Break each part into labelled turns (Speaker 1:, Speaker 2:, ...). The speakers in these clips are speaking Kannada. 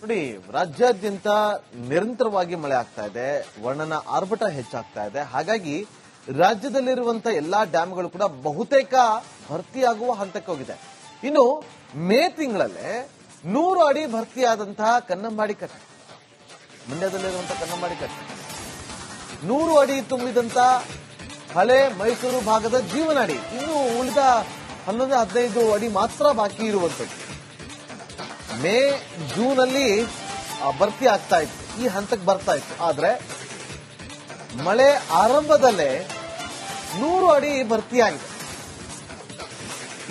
Speaker 1: ನೋಡಿ, ರಾಜ್ಯಾದ್ಯಂತ ನಿರಂತರವಾಗಿ ಮಳೆ ಆಗ್ತಾ ಇದೆ, ವರ್ಣನ ಆರ್ಭಟ ಹೆಚ್ಚಾಗ್ತಾ ಇದೆ. ಹಾಗಾಗಿ ರಾಜ್ಯದಲ್ಲಿರುವಂತಹ ಎಲ್ಲಾ ಡ್ಯಾಂಗಳು ಕೂಡ ಬಹುತೇಕ ಭರ್ತಿಯಾಗುವ ಹಂತಕ್ಕೆ ಹೋಗಿದೆ. ಇನ್ನು ಮೇ ತಿಂಗಳಲ್ಲೇ 100 ಅಡಿ ಭರ್ತಿಯಾದಂತಹ ಕನ್ನಂಬಾಡಿ ಕಟ್ಟೆ, ಮಂಡ್ಯದಲ್ಲಿರುವಂತಹ ಕನ್ನಂಬಾಡಿ ಕಟ್ಟೆ, 100 ಅಡಿ ತುಂಬಿದಂತ ಹಳೆ ಮೈಸೂರು ಭಾಗದ ಜೀವನಾಡಿ, ಇನ್ನು ಉಳಿದ 11-15 ಅಡಿ ಮಾತ್ರ ಬಾಕಿ ಇರುವಂತದ್ದು. ಮೇ ಜೂನ್ ಅಲ್ಲಿ ಭರ್ತಿ ಆಗ್ತಾ ಇತ್ತು, ಈ ಹಂತಕ್ಕೆ ಬರ್ತಾ ಇತ್ತು. ಆದ್ರೆ ಮಳೆ ಆರಂಭದಲ್ಲೇ 100 ಅಡಿ ಭರ್ತಿಯಾಗಿದೆ.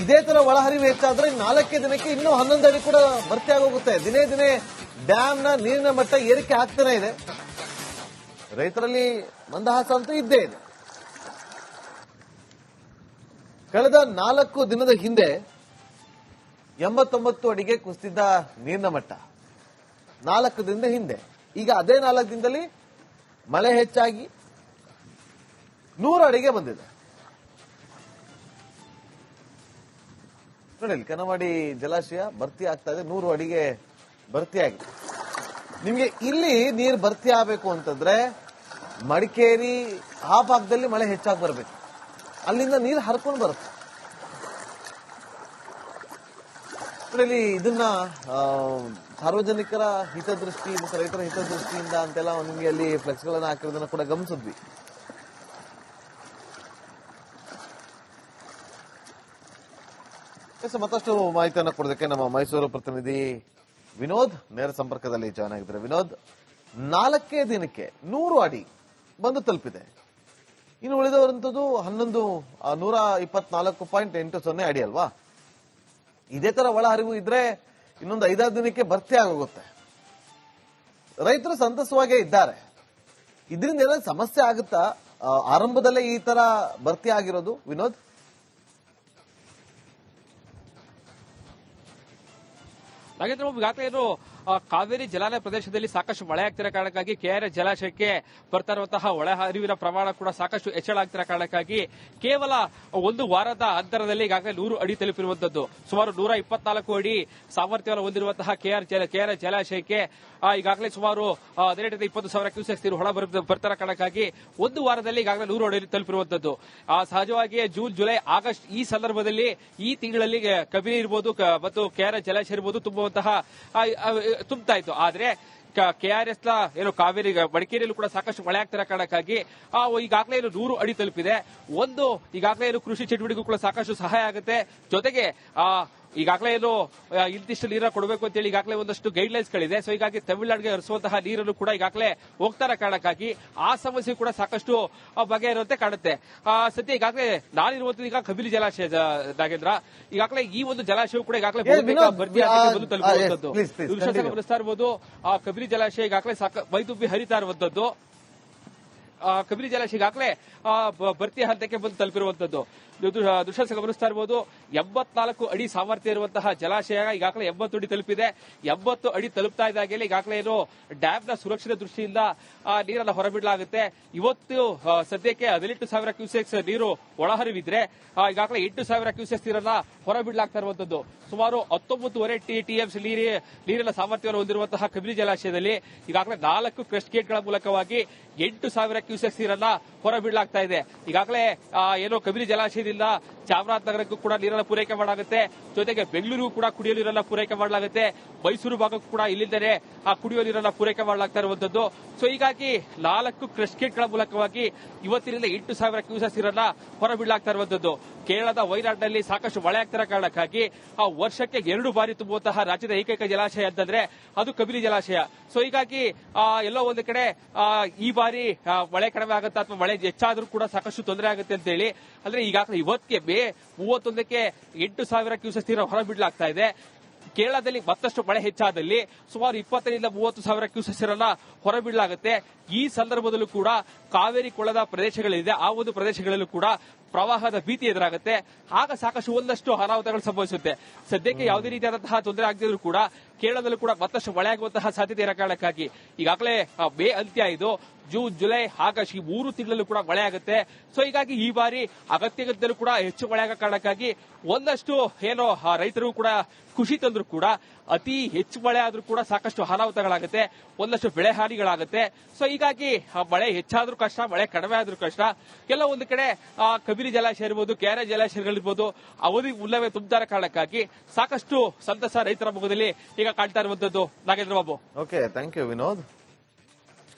Speaker 1: ಇದೇ ತರ ಒಳಹರಿವು ಹೆಚ್ಚಾದ್ರೆ 4 ದಿನಕ್ಕೆ ಇನ್ನೂ 11 ಅಡಿ ಕೂಡ ಭರ್ತಿಯಾಗೋಗುತ್ತೆ. ದಿನೇ ದಿನೇ ಡ್ಯಾಂನ ನೀರಿನ ಮಟ್ಟ ಏರಿಕೆ ಆಗ್ತಾನೆ ಇದೆ. ರೈತರಲ್ಲಿ ಮಂದಹಾಸ ಅಂತೂ ಇದ್ದೇ ಇದೆ. ಕಳೆದ 4 ದಿನದ ಹಿಂದೆ 89 ಅಡಿಗೆ ಕುಸಿದಿದ್ದ ನೀರಿನ ಮಟ್ಟ 4 ದಿನದ ಹಿಂದೆ. ಈಗ ಅದೇ 4 ದಿನದಲ್ಲಿ ಮಳೆ ಹೆಚ್ಚಾಗಿ 100 ಅಡಿಗೆ ಬಂದಿದೆ. ನೋಡಿ, ಕನ್ನಂಬಾಡಿ ಜಲಾಶಯ ಭರ್ತಿ ಆಗ್ತಾ ಇದೆ, 100 ಅಡಿಗೆ ಭರ್ತಿಯಾಗಿದೆ. ನಿಮ್ಗೆ ಇಲ್ಲಿ ನೀರು ಭರ್ತಿ ಆಗಬೇಕು ಅಂತಂದ್ರೆ ಮಡಿಕೇರಿ ಆ ಭಾಗದಲ್ಲಿ ಮಳೆ ಹೆಚ್ಚಾಗಿ ಬರಬೇಕು, ಅಲ್ಲಿಂದ ನೀರು ಹರ್ಕೊಂಡು ಬರುತ್ತೆ. ಇಲ್ಲಿ ಇದನ್ನ ಸಾರ್ವಜನಿಕರ ಹಿತದೃಷ್ಟಿ ಮತ್ತು ರೈತರ ಹಿತದೃಷ್ಟಿಯಿಂದ ಅಂತೆಲ್ಲ ನಿಮಗೆ ಅಲ್ಲಿ ಫ್ಲೆಕ್ಸ್ ಗಳನ್ನ ಹಾಕಿರೋದನ್ನ ಕೂಡ ಗಮನಿಸಿದ್ವಿ. ಮತ್ತಷ್ಟು ಮಾಹಿತಿಯನ್ನು ಕೊಡೋದಕ್ಕೆ ನಮ್ಮ ಮೈಸೂರು ಪ್ರತಿನಿಧಿ ವಿನೋದ್ ನೇರ ಸಂಪರ್ಕದಲ್ಲಿ ಜಾಯ್ನ್ ಆಗಿದ್ದಾರೆ. ವಿನೋದ್, 4 ದಿನಕ್ಕೆ 100 ಅಡಿ ಬಂದು ತಲುಪಿದೆ. ಇನ್ನು ಉಳಿದವರಂತದ್ದು 124.80 ಅಡಿ ಅಲ್ವಾ? ಇದೇ ತರ ಒಳಹರಿವು ಇದ್ರೆ ಇನ್ನೊಂದು 5-6 ದಿನಕ್ಕೆ ಭರ್ತಿ ಆಗೋಗುತ್ತೆ. ರೈತರು ಸಂತಸವಾಗೇ ಇದ್ದಾರೆ. ಇದರಿಂದ ಏನಾದ್ರು ಸಮಸ್ಯೆ ಆಗುತ್ತಾ? ಆರಂಭದಲ್ಲೇ ಈ ತರ ಭರ್ತಿ ಆಗಿರೋದು ವಿನೋದ್?
Speaker 2: ನಾಗೇಂದ್ರ ಬಾಬು, ಈಗಾಗಲೇ ಏನು ಕಾವೇರಿ ಜಲಾನಯ ಪ್ರದೇಶದಲ್ಲಿ ಸಾಕಷ್ಟು ಮಳೆ ಆಗ್ತಿರೋ ಕಾರಣಕ್ಕಾಗಿ ಕೆಆರ್ಎಸ್ ಜಲಾಶಯಕ್ಕೆ ಬರ್ತಾ ಇರುವಂತಹ ಒಳ ಹರಿವಿನ ಪ್ರಮಾಣ ಕೂಡ ಸಾಕಷ್ಟು ಹೆಚ್ಚಳ ಆಗ್ತಿರೋ ಕಾರಣಕ್ಕಾಗಿ ಕೇವಲ 1 ವಾರದ ಅಂತರದಲ್ಲಿ ಈಗಾಗಲೇ 100 ಅಡಿ ತಲುಪಿರುವಂತದ್ದು. ಸುಮಾರು 124 ಅಡಿ ಸಾಮರ್ಥ್ಯವನ್ನು ಹೊಂದಿರುವಂತಹ ಕೆಆರ್ಎಸ್ ಜಲಾಶಯಕ್ಕೆ ಈಗಾಗಲೇ ಸುಮಾರು 18-20,000 ಕ್ಯೂಸೆಕ್ಸ್ ನೀರು ಹೊರ ಬರ್ತಾರ ಕಾರಣಕ್ಕಾಗಿ 1 ವಾರದಲ್ಲಿ ಈಗಾಗಲೇ 100 ಅಡಿ ತಲುಪಿರುವಂತದ್ದು. ಸಹಜವಾಗಿ ಜೂನ್, ಜುಲೈ, ಆಗಸ್ಟ್ ಈ ಸಂದರ್ಭದಲ್ಲಿ ಈ ತಿಂಗಳಲ್ಲಿ ಕಬಿನಿ ಇರಬಹುದು ಮತ್ತು ಕೆಆರ್ಎಸ್ ಜಲಾಶಯ ಇರಬಹುದು ತುಂಬುತ್ತಾ ಇತ್ತು. ಆದ್ರೆ ಕೆಆರ್ಎಸ್ ಏನು ಕಾವೇರಿ ಮಡಿಕೇರಿಯಲ್ಲೂ ಕೂಡ ಸಾಕಷ್ಟು ಮಳೆ ಆಗ್ತಿರೋ ಕಾರಣಕ್ಕಾಗಿ ಈಗಾಗಲೇ ಏನು 100 ಅಡಿ ತಲುಪಿದೆ. ಈಗಾಗಲೇ ಏನು ಕೃಷಿ ಚಟುವಟಿಕೆಗೂ ಕೂಡ ಸಾಕಷ್ಟು ಸಹಾಯ ಆಗುತ್ತೆ. ಜೊತೆಗೆ ಈಗಾಗಲೇ ಏನು ಇಂತಿಷ್ಟು ನೀರನ್ನು ಕೊಡಬೇಕು ಅಂತೇಳಿ ಈಗಾಗಲೇ ಒಂದಷ್ಟು ಗೈಡ್ಲೈನ್ಸ್ ಗಳಿದೆ. ಸೊ ಹೀಗಾಗಿ ತಮಿಳುನಾಡಿಗೆ ಹರಿಸುವಂತಹ ನೀರನ್ನು ಕೂಡ ಈಗಾಗಲೇ ಹೋಗ್ತಾರ ಕಾರಣಕ್ಕಾಗಿ ಆ ಸಮಸ್ಯೆ ಕೂಡ ಸಾಕಷ್ಟು ಬಗೆಹರುವಂತೆ ಕಾಣುತ್ತೆ. ಸದ್ಯ ಈಗಾಗಲೇ ನಾನಿರುವಂತದ್ದು ಈಗ ಕಬಿನಿ ಜಲಾಶಯ ನಾಗೇಂದ್ರ. ಈಗಾಗಲೇ ಈ ಒಂದು ಜಲಾಶಯ ಕೂಡ ಈಗಾಗಲೇ ಬಂದು ತಲುಪುವಂತದ್ದು ದೃಶ್ಯ ಗಮನಿಸ್ತಾ ಇರಬಹುದು. ಕಬಿನಿ ಜಲಾಶಯ ಈಗಾಗಲೇ ಮೈದುಂಬಿ ಹರಿತಾ ಇರುವಂತದ್ದು. ಕಬಿನಿ ಜಲಾಶಯ ಈಗಾಗಲೇ ಭರ್ತಿ ಹಂತಕ್ಕೆ ಬಂದು ತಲುಪಿರುವಂತದ್ದು ದೃಶ್ಯ ಗಮನಿಸ್ತಾ ಇರಬಹುದು. 84 ಅಡಿ ಸಾಮರ್ಥ್ಯ ಇರುವಂತಹ ಜಲಾಶಯ ಈಗಾಗಲೇ 80 ಅಡಿ ತಲುಪಿದೆ. 80 ಅಡಿ ತಲುಪ್ತಾ ಇದ್ದಾಗಲೇ ಈಗಾಗಲೇ ಏನು ಡ್ಯಾಂನ ಸುರಕ್ಷತೆ ದೃಷ್ಟಿಯಿಂದ ನೀರನ್ನು ಹೊರಬಿಡಲಾಗುತ್ತೆ. ಇವತ್ತು ಸದ್ಯಕ್ಕೆ 18,000 ಕ್ಯೂಸೆಕ್ಸ್ ನೀರು ಒಳಹರಿವಿದ್ರೆ ಈಗಾಗಲೇ 8,000 ಕ್ಯೂಸೆಕ್ಸ್ ನೀರನ್ನ ಹೊರಬಿಡಲಾಗ್ತಾ ಇರುವಂತದ್ದು. ಸುಮಾರು 19.5 ಟಿಎಂಸಿ ನೀರಿನ ಸಾಮರ್ಥ್ಯವನ್ನು ಹೊಂದಿರುವಂತಹ ಕಬಿನಿ ಜಲಾಶಯದಲ್ಲಿ ಈಗಾಗಲೇ 4 ಕ್ರಸ್ಟ್ ಗೇಟ್ಗಳ ಮೂಲಕವಾಗಿ 8,000 ಕ್ಯೂಸೆಕ್ಸ್ ನೀರನ್ನ ಹೊರಬಿಡಲಾಗ್ತಾ ಇದೆ. ಈಗಾಗಲೇ ಏನೋ ಕಬಿನಿ ಜಲಾಶಯದಿಂದ ಚಾಮರಾಜನಗರಕ್ಕೂ ಕೂಡ ನೀರನ್ನು ಪೂರೈಕೆ ಮಾಡಲಾಗುತ್ತೆ. ಜೊತೆಗೆ ಬೆಂಗಳೂರಿಗೂ ಕೂಡ ಕುಡಿಯೋ ನೀರನ್ನ ಪೂರೈಕೆ ಮಾಡಲಾಗುತ್ತೆ. ಮೈಸೂರು ಭಾಗಕ್ಕೂ ಕೂಡ ಇಲ್ಲಿಂದಲೇ ಕುಡಿಯುವ ನೀರನ್ನ ಪೂರೈಕೆ ಮಾಡಲಾಗ್ತಾ ಇರುವಂತದ್ದು. ಸೊ ಹೀಗಾಗಿ 4 ಕ್ರಸ್ಟ್ ಗೇಟ್ಗಳ ಮೂಲಕವಾಗಿ ಇವತ್ತಿನಿಂದ 8,000 ಕ್ಯೂಸೆಕ್ಸ್ ನೀರನ್ನ ಹೊರಬಿಡಲಾಗ್ತಾ ಇರುವಂತದ್ದು. ಕೇರಳದ ವಯನಾಡಿನಲ್ಲಿ ಸಾಕಷ್ಟು ಮಳೆ ಆಗ್ತಿರೋ ಕಾರಣಕ್ಕಾಗಿ ವರ್ಷಕ್ಕೆ 2 ಬಾರಿ ತುಂಬುವಂತಹ ರಾಜ್ಯದ ಏಕೈಕ ಜಲಾಶಯ ಅಂತಂದ್ರೆ ಅದು ಕಬಿನಿ ಜಲಾಶಯ. ಸೊ ಹೀಗಾಗಿ ಎಲ್ಲೋ ಒಂದು ಕಡೆ ಈ ಬಾರಿ ಮಳೆ ಕಡಿಮೆ ಆಗುತ್ತಾ ಅಥವಾ ಮಳೆ ಹೆಚ್ಚಾದ್ರೂ ಕೂಡ ಸಾಕಷ್ಟು ತೊಂದರೆ ಆಗುತ್ತೆ ಅಂತ ಹೇಳಿ ಅಂದ್ರೆ ಈಗಾಗಲೇ ಇವತ್ತಿಗೆ ಮೇ 31ಕ್ಕೆ 8,000 ಕ್ಯೂಸೆಕ್ಸ್ ನೀರು ಹೊರಬಿಡಲಾಗ್ತಾ ಇದೆ. ಕೇರಳದಲ್ಲಿ ಮತ್ತಷ್ಟು ಮಳೆ ಹೆಚ್ಚಾದಲ್ಲಿ ಸುಮಾರು 20,000-30,000 ಕ್ಯೂಸೆಕ್ಸ್ ನೀರನ್ನ ಹೊರಬಿಡಲಾಗುತ್ತೆ. ಈ ಸಂದರ್ಭದಲ್ಲೂ ಕೂಡ ಕಾವೇರಿ ಕೊಳ್ಳದ ಪ್ರದೇಶಗಳಿದೆ, ಆ ಒಂದು ಪ್ರದೇಶಗಳಲ್ಲೂ ಕೂಡ ಪ್ರವಾಹದ ಭೀತಿ ಎದುರಾಗುತ್ತೆ. ಆಗ ಸಾಕಷ್ಟು ಒಂದಷ್ಟು ಅನಾಹುತಗಳು ಸಂಭವಿಸುತ್ತೆ. ಸದ್ಯಕ್ಕೆ ಯಾವುದೇ ರೀತಿಯಾದಂತಹ ತೊಂದರೆ ಆಗದಿದ್ರೂ ಕೂಡ ಕೇರಳದಲ್ಲೂ ಕೂಡ ಮತ್ತಷ್ಟು ಮಳೆಯಾಗುವಂತಹ ಸಾಧ್ಯತೆ ಇರೋ ಕಾರಣಕ್ಕಾಗಿ ಈಗಾಗಲೇ ಮೇ ಅಂತ್ಯ ಇದು, ಜೂನ್, ಜುಲೈ, ಆಗಸ್ಟ್ ಈ 3 ತಿಂಗಳಲ್ಲೂ ಕೂಡ ಮಳೆ ಆಗುತ್ತೆ. ಸೊ ಹೀಗಾಗಿ ಈ ಬಾರಿ ಅಗತ್ಯದಲ್ಲೂ ಕೂಡ ಹೆಚ್ಚು ಮಳೆ ಆಗೋ ಕಾರಣಕ್ಕಾಗಿ ಒಂದಷ್ಟು ಏನೋ ರೈತರು ಕೂಡ ಖುಷಿ ತಂದ್ರು ಕೂಡ ಅತಿ ಹೆಚ್ಚು ಮಳೆ ಆದ್ರೂ ಕೂಡ ಸಾಕಷ್ಟು ಅನಾಹುತಗಳಾಗುತ್ತೆ, ಒಂದಷ್ಟು ಬೆಳೆ ಹಾನಿಗಳಾಗುತ್ತೆ. ಸೊ ಹೀಗಾಗಿ ಮಳೆ ಹೆಚ್ಚಾದ್ರೂ ಕಷ್ಟ, ಮಳೆ ಕಡಿಮೆ ಆದ್ರೂ ಕಷ್ಟ. ಕೆಲವೊಂದು ಕಡೆ ಕಬಿನಿ ಜಲಾಶಯ ಇರ್ಬೋದು, ಕೆಆರ್ ಜಲಾಶಯಗಳಿರ್ಬೋದು ಅವಧಿ ಉಲ್ಲವೇ ತುಂಬುತ್ತಾ ಕಾರಣಕ್ಕಾಗಿ ಸಾಕಷ್ಟು ಸಂತಸ ರೈತರ ಮುಖದಲ್ಲಿ ಈಗ ಕಾಣ್ತಾ ಇರುವಂತದ್ದು. Nagendra Babu.
Speaker 1: Okay, thank you Vinod.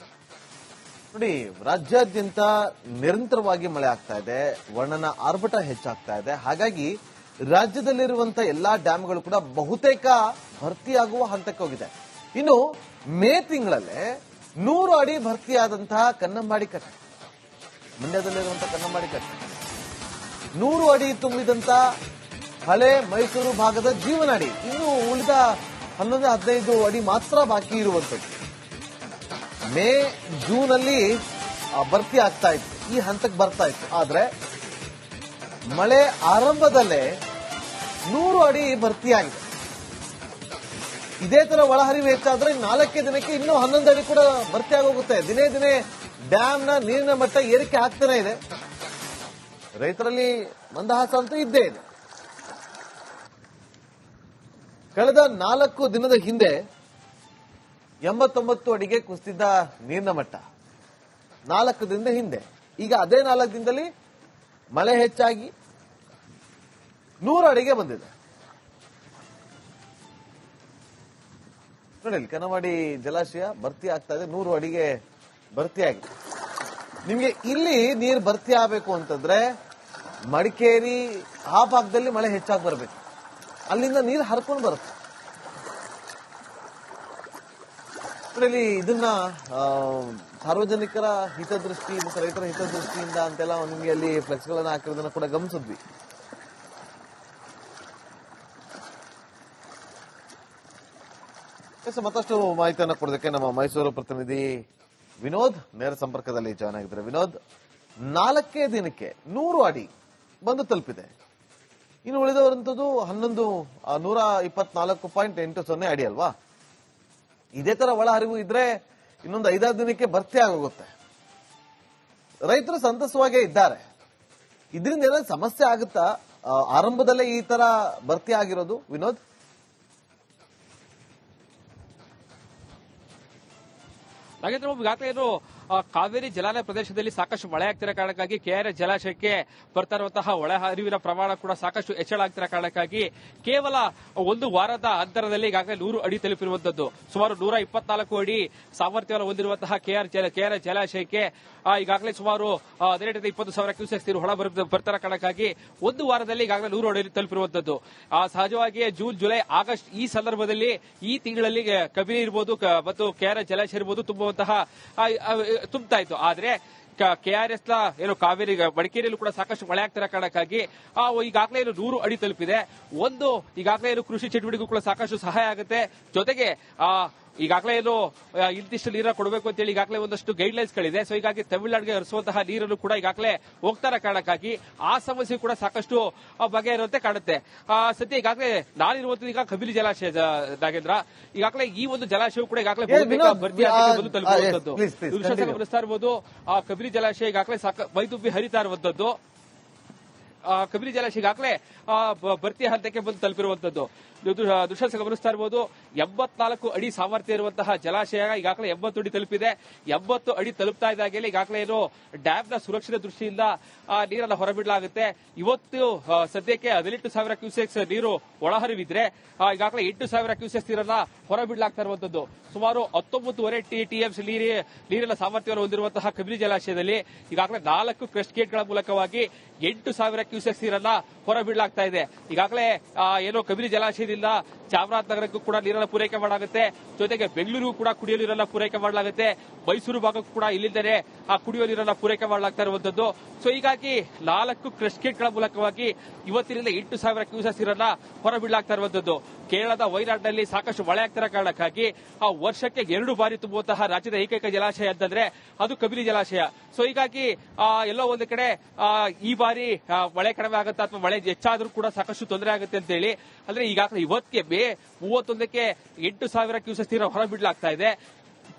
Speaker 1: ನೋಡಿ, ರಾಜ್ಯಾದ್ಯಂತ ನಿರಂತರವಾಗಿ ಮಳೆ ಆಗ್ತಾ ಇದೆ, ಒಣನ ಆರ್ಭಟ ಹೆಚ್ಚಾಗ್ತಾ ಇದೆ. ಹಾಗಾಗಿ ರಾಜ್ಯದಲ್ಲಿರುವಂತ ಎಲ್ಲಾ ಡ್ಯಾಂಗಳು ಕೂಡ ಬಹುತೇಕ ಭರ್ತಿಯಾಗುವ ಹಂತಕ್ಕೆ ಹೋಗಿದೆ. ಇನ್ನು ಮೇ ತಿಂಗಳಲ್ಲೇ 100 ಅಡಿ ಭರ್ತಿಯಾದಂತಹ ಕನ್ನಂಬಾಡಿ ಕಟ್ಟೆ, ಮಂಡ್ಯದಲ್ಲಿರುವಂತಹ ಕನ್ನಂಬಾಡಿ ಕಟ್ಟೆ, 100 ಅಡಿ ತುಂಬಿದಂತ ಹಳೆ ಮೈಸೂರು ಭಾಗದ ಜೀವನಾಡಿ, ಇನ್ನು ಉಳಿದ 11-15 ಅಡಿ ಮಾತ್ರ ಬಾಕಿ ಇರುವಂತದ್ದು. ಮೇ ಜೂನ್ ಅಲ್ಲಿ ಭರ್ತಿ ಆಗ್ತಾ ಇತ್ತು, ಈ ಹಂತಕ್ಕೆ ಬರ್ತಾ ಇತ್ತು. ಆದ್ರೆ ಮಳೆ ಆರಂಭದಲ್ಲೇ 100 ಅಡಿ ಭರ್ತಿಯಾಗಿದೆ. ಇದೇ ತರ ಒಳಹರಿವು ಹೆಚ್ಚಾದ್ರೆ 4 ದಿನಕ್ಕೆ ಇನ್ನೂ 11 ಅಡಿ ಕೂಡ ಭರ್ತಿಯಾಗೋಗುತ್ತೆ. ದಿನೇ ದಿನೇ ಡ್ಯಾಮ್ನ ನೀರಿನ ಮಟ್ಟ ಏರಿಕೆ ಆಗ್ತಾನೆ ಇದೆ. ರೈತರಲ್ಲಿ ಮಂದಹಾಸ ಅಂತೂ ಇದ್ದೇ ಇದೆ. ಕಳೆದ 4 ದಿನದ ಹಿಂದೆ 89 ಅಡಿಗೆ ಕುಸಿದ ನೀರಿನ ಮಟ್ಟ, 4 ದಿನದ ಹಿಂದೆ. ಈಗ ಅದೇ 4 ದಿನದಲ್ಲಿ ಮಳೆ ಹೆಚ್ಚಾಗಿ 100 ಅಡಿಗೆ ಬಂದಿದೆ. ನೋಡಿ, ಕನ್ನಂಬಾಡಿ ಜಲಾಶಯ ಭರ್ತಿ ಆಗ್ತಾ ಇದೆ, 100 ಅಡಿಗೆ ಭರ್ತಿಯಾಗಿದೆ. ನಿಮ್ಗೆ ಇಲ್ಲಿ ನೀರು ಭರ್ತಿ ಆಗಬೇಕು ಅಂತಂದ್ರೆ ಮಡಿಕೇರಿ ಆ ಭಾಗದಲ್ಲಿ ಮಳೆ ಹೆಚ್ಚಾಗಿ ಬರಬೇಕು, ಅಲ್ಲಿಂದ ನೀರು ಹರ್ಕೊಂಡು ಬರುತ್ತೆ. ಇಲ್ಲಿ ಇದನ್ನ ಸಾರ್ವಜನಿಕರ ಹಿತದೃಷ್ಟಿ ಮತ್ತು ರೈತರ ಹಿತದೃಷ್ಟಿಯಿಂದ ಅಂತೆಲ್ಲ ನಿಮಗೆ ಅಲ್ಲಿ ಫ್ಲೆಕ್ಸ್ ಗಳನ್ನ ಹಾಕಿರೋದನ್ನ ಕೂಡ ಗಮನಿಸಿದ್ವಿ. ಮತ್ತಷ್ಟು ಮಾಹಿತಿಯನ್ನು ಕೊಡೋದಕ್ಕೆ ನಮ್ಮ ಮೈಸೂರು ಪ್ರತಿನಿಧಿ ವಿನೋದ್ ನೇರ ಸಂಪರ್ಕದಲ್ಲಿ ಜಾಯ್ನ್ ಆಗಿದ್ದಾರೆ. ವಿನೋದ್, 4 ದಿನಕ್ಕೆ 100 ಅಡಿ ಬಂದು ತಲುಪಿದೆ. ಇನ್ನು ಉಳಿದವರಂತದ್ದು 124.80 ಅಡಿ ಅಲ್ವಾ? ಇದೇ ತರ ಒಳಹರಿವು ಇದ್ರೆ ಇನ್ನೊಂದು 5-6 ದಿನಕ್ಕೆ ಭರ್ತಿ ಆಗೋಗುತ್ತೆ. ರೈತರು ಸಂತಸವಾಗೇ ಇದ್ದಾರೆ. ಇದರಿಂದ ಏನಾದ್ರು ಸಮಸ್ಯೆ ಆಗುತ್ತಾ? ಆರಂಭದಲ್ಲೇ ಈ ತರ ಭರ್ತಿ ಆಗಿರೋದು ವಿನೋದ್?
Speaker 2: ನಾಗೇಂದ್ರ ಬಾಬು, ಈಗಾಗಲೇ ಏನು ಕಾವೇರಿ ಜಲಾನಯ ಪ್ರದೇಶದಲ್ಲಿ ಸಾಕಷ್ಟು ಮಳೆ ಆಗ್ತಿರೋ ಕಾರಣಕ್ಕಾಗಿ ಕೆಆರ್ ಜಲಾಶಯಕ್ಕೆ ಬರ್ತಾ ಇರುವಂತಹ ಒಳ ಹರಿವಿನ ಪ್ರಮಾಣ ಕೂಡ ಸಾಕಷ್ಟು ಹೆಚ್ಚಳ ಆಗ್ತಿರೋ ಕಾರಣಕ್ಕಾಗಿ ಕೇವಲ 1 ವಾರದ ಅಂತರದಲ್ಲಿ ಈಗಾಗಲೇ 100 ಅಡಿ ತಲುಪಿರುವಂತದ್ದು. ಸುಮಾರು 124 ಅಡಿ ಸಾಮರ್ಥ್ಯವನ್ನು ಹೊಂದಿರುವಂತಹ ಕೆಆರ್ ಜಲಾಶಯಕ್ಕೆ ಈಗಾಗಲೇ ಸುಮಾರು 18-20,000 ಕ್ಯೂಸೆಕ್ಸ್ ನೀರು ಹೊರ ಬರ್ತಾರ ಕಾರಣಕ್ಕಾಗಿ 1 ವಾರದಲ್ಲಿ ಈಗಾಗಲೇ 100 ಅಡಿ ತಲುಪಿರುವಂತದ್ದು. ಸಹಜವಾಗಿ ಜೂನ್, ಜುಲೈ, ಆಗಸ್ಟ್ ಈ ಸಂದರ್ಭದಲ್ಲಿ ಈ ತಿಂಗಳಲ್ಲಿ ಕಬಿನಿ ಇರಬಹುದು ಮತ್ತು ಕೆಆರ್ ಜಲಾಶಯ ಇರಬಹುದು ತುಂಬುತ್ತಾ ಇತ್ತು. ಆದ್ರೆ ಕೆಆರ್ಎಸ್ ಏನು ಕಾವೇರಿ ಮಡಿಕೇರಿಯಲ್ಲೂ ಕೂಡ ಸಾಕಷ್ಟು ಮಳೆ ಆಗ್ತಿರೋ ಕಾರಣಕ್ಕಾಗಿ ಈಗಾಗಲೇ ಏನು 100 ಅಡಿ ತಲುಪಿದೆ. ಈಗಾಗಲೇ ಏನು ಕೃಷಿ ಚಟುವಟಿಕೆಗೂ ಕೂಡ ಸಾಕಷ್ಟು ಸಹಾಯ ಆಗುತ್ತೆ. ಜೊತೆಗೆ ಈಗಾಗಲೇ ಏನು ಇಂತಿಷ್ಟು ನೀರನ್ನು ಕೊಡಬೇಕು ಅಂತೇಳಿ ಈಗಾಗಲೇ ಒಂದಷ್ಟು ಗೈಡ್ಲೈನ್ಸ್ ಗಳಿದೆ. ಸೊ ಹೀಗಾಗಿ ತಮಿಳುನಾಡಿಗೆ ಹರಿಸುವಂತಹ ನೀರನ್ನು ಕೂಡ ಈಗಾಗಲೇ ಹೋಗ್ತಾರ ಕಾರಣಕ್ಕಾಗಿ ಆ ಸಮಸ್ಯೆ ಕೂಡ ಸಾಕಷ್ಟು ಬಗೆಹರುವಂತೆ ಕಾಣುತ್ತೆ. ಸದ್ಯ ಈಗಾಗಲೇ ನಾನಿರುವಂತದ್ದು ಈಗ ಕಬಿನಿ ಜಲಾಶಯ. ನಾಗೇಂದ್ರ, ಈಗಾಗಲೇ ಈ ಒಂದು ಜಲಾಶಯ ಕೂಡ ಈಗಾಗಲೇ ಬಂದು ತಲುಪುವಂತದ್ದು ದೃಶ್ಯ ಗಮನಿಸ್ತಾ ಇರಬಹುದು. ಕಬಿನಿ ಜಲಾಶಯ ಈಗಾಗಲೇ ಮೈದುಂಬಿ ಹರಿತಾ ಇರುವಂತದ್ದು. ಕಬಿನಿ ಜಲಾಶಯ ಈಗಾಗಲೇ ಭರ್ತಿ ಹಂತಕ್ಕೆ ಬಂದು ತಲುಪಿರುವಂತದ್ದು ದೃಶ್ಯ ಗಮನಿಸ್ತಾ ಇರಬಹುದು. 84 ಅಡಿ ಸಾಮರ್ಥ್ಯ ಇರುವಂತಹ ಜಲಾಶಯ ಈಗಾಗಲೇ 80 ಅಡಿ ತಲುಪಿದೆ. 80 ಅಡಿ ತಲುಪ್ತಾ ಇದ್ದಾಗಲೇ ಈಗಾಗಲೇ ಏನು ಡ್ಯಾಮ್ನ ಸುರಕ್ಷತೆ ದೃಷ್ಟಿಯಿಂದ ನೀರನ್ನು ಹೊರಬಿಡಲಾಗುತ್ತೆ. ಇವತ್ತು ಸದ್ಯಕ್ಕೆ 18,000 ಕ್ಯೂಸೆಕ್ಸ್ ನೀರು ಒಳಹರಿವಿದ್ರೆ ಈಗಾಗಲೇ 8,000 ಕ್ಯೂಸೆಕ್ಸ್ ನೀರನ್ನ ಹೊರಬಿಡಲಾಗ್ತಾ ಇರುವಂತದ್ದು. ಸುಮಾರು 19.5 ಟಿಎಂಸಿ ನೀರಿನ ಸಾಮರ್ಥ್ಯವನ್ನು ಹೊಂದಿರುವಂತಹ ಕಬಿನಿ ಜಲಾಶಯದಲ್ಲಿ ಈಗಾಗಲೇ 4 ಕ್ರಸ್ಟ್ ಗೇಟ್ಗಳ ಮೂಲಕವಾಗಿ 8,000 ಕ್ಯೂಸೆಕ್ಸ್ ನೀರನ್ನ ಹೊರಬಿಡಲಾಗ್ತಾ ಇದೆ. ಈಗಾಗಲೇ ಏನೋ ಕಬಿನಿ ಜಲಾಶಯದಿಂದ ಚಾಮರಾಜನಗರಕ್ಕೂ ಕೂಡ ನೀರನ್ನು ಪೂರೈಕೆ ಮಾಡಲಾಗುತ್ತೆ. ಜೊತೆಗೆ ಬೆಂಗಳೂರಿಗೂ ಕೂಡ ಕುಡಿಯುವ ನೀರನ್ನ ಪೂರೈಕೆ ಮಾಡಲಾಗುತ್ತೆ. ಮೈಸೂರು ಭಾಗಕ್ಕೂ ಕೂಡ ಇಲ್ಲಿಂದಲೇ ಕುಡಿಯುವ ನೀರನ್ನ ಪೂರೈಕೆ ಮಾಡಲಾಗ್ತಾ ಇರುವಂತದ್ದು. ಸೊ ಹೀಗಾಗಿ 4 ಕ್ರಸ್ಟ್ ಗೇಟ್ಗಳ ಮೂಲಕವಾಗಿ ಇವತ್ತಿನಿಂದ 8,000 ಕ್ಯೂಸೆಕ್ಸ್ ನೀರನ್ನ ಹೊರಬಿಡಲಾಗ್ತಾ ಇರುವಂತದ್ದು. ಕೇರಳದ ವಯನಾಡಿನಲ್ಲಿ ಸಾಕಷ್ಟು ಮಳೆ ಆಗ್ತಿರೋ ಕಾರಣಕ್ಕಾಗಿ ಆ ವರ್ಷಕ್ಕೆ 2 ಬಾರಿ ತುಂಬುವಂತಹ ರಾಜ್ಯದ ಏಕೈಕ ಜಲಾಶಯ ಅಂತಂದ್ರೆ ಅದು ಕಬಿನಿ ಜಲಾಶಯ. ಸೊ ಹೀಗಾಗಿ ಎಲ್ಲೋ ಒಂದು ಕಡೆ ಈ ಬಾರಿ ಮಳೆ ಕಡಿಮೆ ಆಗುತ್ತಾ ಅಥವಾ ಮಳೆ ಹೆಚ್ಚಾದ್ರೂ ಕೂಡ ಸಾಕಷ್ಟು ತೊಂದರೆ ಆಗುತ್ತೆ ಅಂತ ಹೇಳಿ ಅಂದ್ರೆ ಈಗಾಗಲೇ ಇವತ್ತಿಗೆ ಮೇ 31ಕ್ಕೆ 8,000 ಕ್ಯೂಸೆಕ್ ನೀರು ಹೊರಬಿಡಲಾಗ್ತಾ ಇದೆ.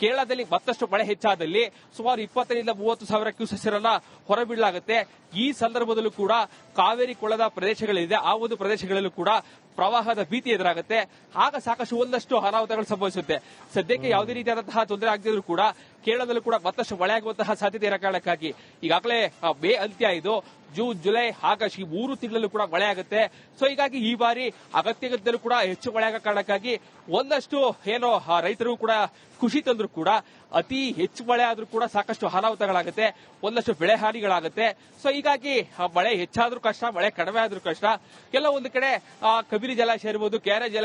Speaker 2: ಕೇರಳದಲ್ಲಿ ಮತ್ತಷ್ಟು ಮಳೆ ಹೆಚ್ಚಾದಲ್ಲಿ ಸುಮಾರು 20ರಿಂದ 30,000 ಕ್ಯೂಸೆಕ್ ನೀರನ್ನ ಹೊರಬಿಡಲಾಗುತ್ತೆ. ಈ ಸಂದರ್ಭದಲ್ಲೂ ಕೂಡ ಕಾವೇರಿ ಕೊಳ್ಳದ ಪ್ರದೇಶಗಳಿದೆ, ಆ ಒಂದು ಪ್ರದೇಶಗಳಲ್ಲೂ ಕೂಡ ಪ್ರವಾಹದ ಭೀತಿ ಎದುರಾಗುತ್ತೆ. ಆಗ ಸಾಕಷ್ಟು ಒಂದಷ್ಟು ಅನಾಹುತಗಳು ಸಂಭವಿಸುತ್ತೆ. ಸದ್ಯಕ್ಕೆ ಯಾವುದೇ ರೀತಿಯಾದಂತಹ ತೊಂದರೆ ಆಗದಿದ್ರೂ ಕೂಡ ಕೇರಳದಲ್ಲೂ ಕೂಡ ಮತ್ತಷ್ಟು ಮಳೆ ಆಗುವಂತಹ ಸಾಧ್ಯತೆ ಇರೋ ಕಾರಣಕ್ಕಾಗಿ ಈಗಾಗಲೇ ಮೇ ಅಂತ್ಯ ಇದು, ಜೂನ್, ಜುಲೈ, ಆಗಸ್ಟ್ ಈ 3 ತಿಂಗಳಲ್ಲೂ ಕೂಡ ಮಳೆ ಆಗುತ್ತೆ. ಸೊ ಹೀಗಾಗಿ ಈ ಬಾರಿ ಅಗತ್ಯದಲ್ಲೂ ಕೂಡ ಹೆಚ್ಚು ಮಳೆ ಆಗೋ ಕಾರಣಕ್ಕಾಗಿ ಒಂದಷ್ಟು ಏನೋ ರೈತರು ಕೂಡ ಖುಷಿ ತಂದ್ರು ಕೂಡ ಅತಿ ಹೆಚ್ಚು ಮಳೆ ಆದ್ರೂ ಕೂಡ ಸಾಕಷ್ಟು ಅನಾಹುತಗಳಾಗುತ್ತೆ, ಒಂದಷ್ಟು ಬೆಳೆ ಹಾನಿಗಳಾಗುತ್ತೆ. ಸೊ ಹೀಗಾಗಿ ಮಳೆ ಹೆಚ್ಚಾದ್ರೂ ಕಷ್ಟ, ಮಳೆ ಕಡಿಮೆ ಆದ್ರೂ ಕಷ್ಟ. ಎಲ್ಲ ಒಂದು ಕಡೆ ಕಬಿನಿ ಜಲಾಶಯ ಇರ್ಬೋದು, ಕೆಆರ್ಎಸ್ ಜಲಾಶಯ